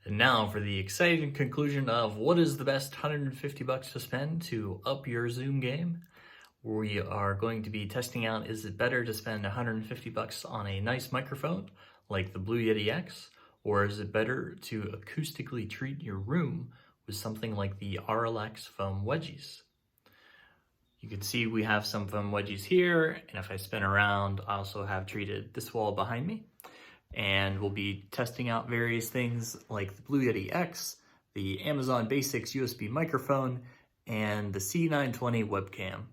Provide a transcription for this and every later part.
And now for the exciting conclusion of what is the best $150 to spend to up your Zoom game. We are going to be testing out, is it better to spend $150 on a nice microphone like the Blue Yeti X, or is it better to acoustically treat your room with something like the Auralex foam wedgies? You can see we have some foam wedgies here, and if I spin around, I also have treated this wall behind me. And we'll be testing out various things like the Blue Yeti X, the Amazon Basics USB microphone, and the C920 webcam.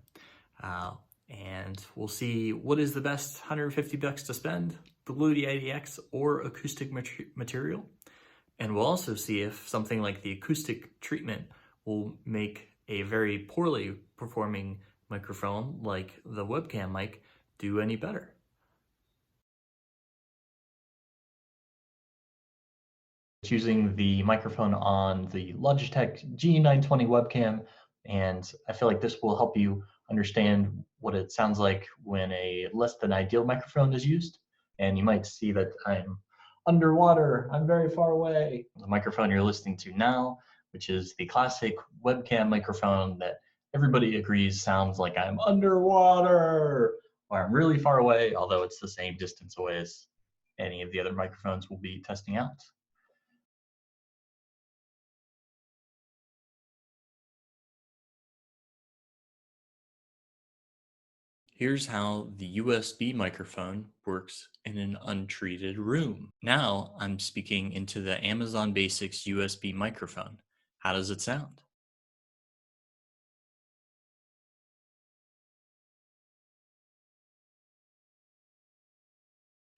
And we'll see what is the best 150 bucks to spend, the Blue Yeti X or acoustic material. And we'll also see if something like the acoustic treatment will make a very poorly performing microphone like the webcam mic do any better. Using the microphone on the Logitech G920 webcam, and I feel like this will help you understand what it sounds like when a less than ideal microphone is used. And you might see that I'm underwater, I'm very far away. The microphone you're listening to now, which is the classic webcam microphone that everybody agrees sounds like I'm underwater, or I'm really far away, although it's the same distance away as any of the other microphones we'll be testing out. Here's how the USB microphone works in an untreated room. Now I'm speaking into the Amazon Basics USB microphone. How does it sound?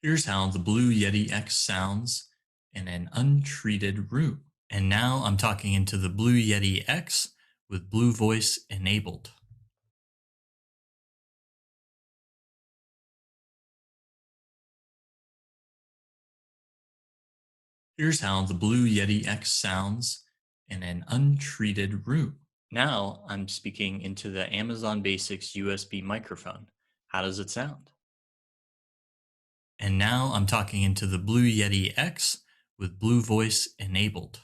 Here's how the Blue Yeti X sounds in an untreated room. And now I'm talking into the Blue Yeti X with Blue Voice enabled. Here's how the Blue Yeti X sounds in an untreated room. Now I'm speaking into the Amazon Basics USB microphone. How does it sound? And now I'm talking into the Blue Yeti X with Blue Voice enabled.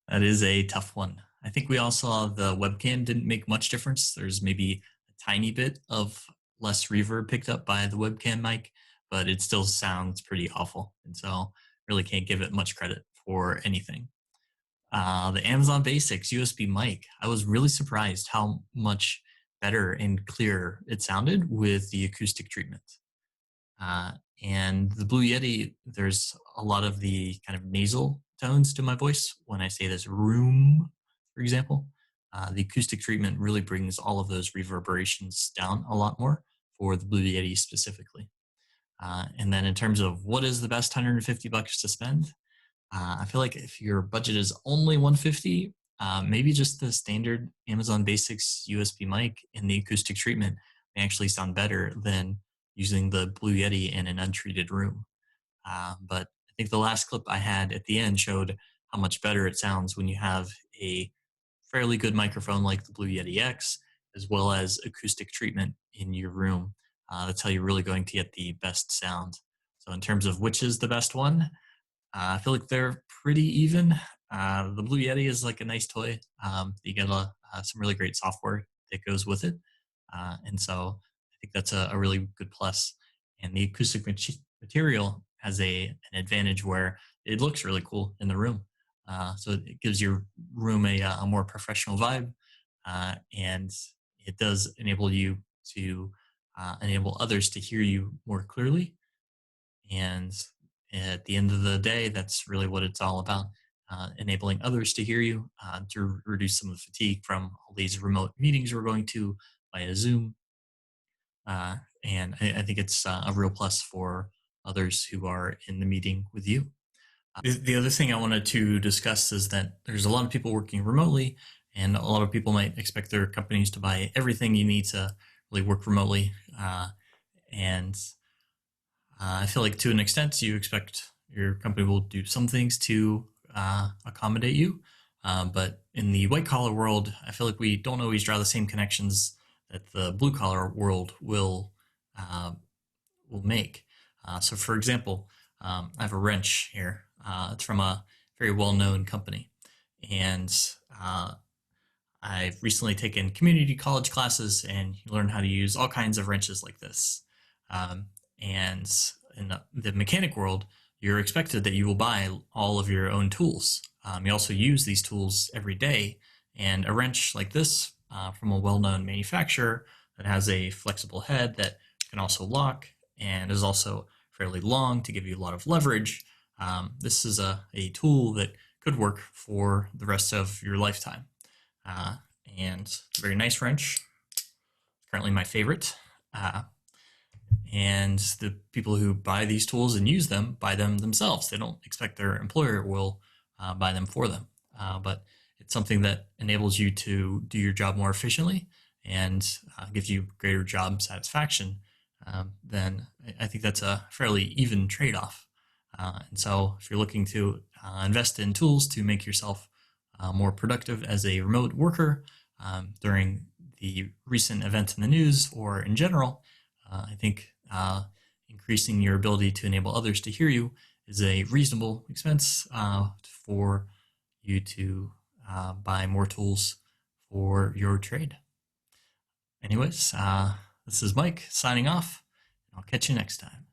That is a tough one. I think we all saw the webcam didn't make much difference. There's maybe a tiny bit of less reverb picked up by the webcam mic, but it still sounds pretty awful. And so really can't give it much credit for anything. The Amazon Basics USB mic, I was really surprised how much better and clearer it sounded with the acoustic treatment. Uh, and the Blue Yeti, there's a lot of the kind of nasal tones to my voice when I say this room, for example. The acoustic treatment really brings all of those reverberations down a lot more for the Blue Yeti specifically. And then in terms of what is the best 150 bucks to spend, I feel like if your budget is only 150, maybe just the standard Amazon Basics USB mic and the acoustic treatment may actually sound better than using the Blue Yeti in an untreated room. But I think the last clip I had at the end showed how much better it sounds when you have a fairly good microphone like the Blue Yeti X, as well as acoustic treatment in your room. That's how you're really going to get the best sound. So in terms of which is the best one, I feel like they're pretty even. The Blue Yeti is like a nice toy. You get some really great software that goes with it. And so I think that's a really good plus. And the acoustic material has an advantage where it looks really cool in the room. So it gives your room a more professional vibe. And it does enable you to enable others to hear you more clearly. And at the end of the day, that's really what it's all about. Enabling others to hear you to reduce some of the fatigue from all these remote meetings we're going to via Zoom. And I think it's a real plus for others who are in the meeting with you. The other thing I wanted to discuss is that there's a lot of people working remotely, and a lot of people might expect their companies to buy everything you need to really work remotely. And I feel like to an extent, you expect your company will do some things to accommodate you. But in the white collar world, I feel like we don't always draw the same connections that the blue collar world will make. So, for example, I have a wrench here. It's from a very well-known company. And I've recently taken community college classes, and you learn how to use all kinds of wrenches like this. And in the mechanic world, you're expected that you will buy all of your own tools. You also use these tools every day, and a wrench like this from a well-known manufacturer that has a flexible head that can also lock and is also fairly long to give you a lot of leverage. This is a tool that could work for the rest of your lifetime. And it's a very nice wrench, currently my favorite. And the people who buy these tools and use them buy them themselves. They don't expect their employer will buy them for them. But it's something that enables you to do your job more efficiently and gives you greater job satisfaction. Then I think that's a fairly even trade-off. And so if you're looking to invest in tools to make yourself more productive as a remote worker during the recent events in the news or in general, I think increasing your ability to enable others to hear you is a reasonable expense for you to buy more tools for your trade. Anyways, this is Mike signing off. I'll catch you next time.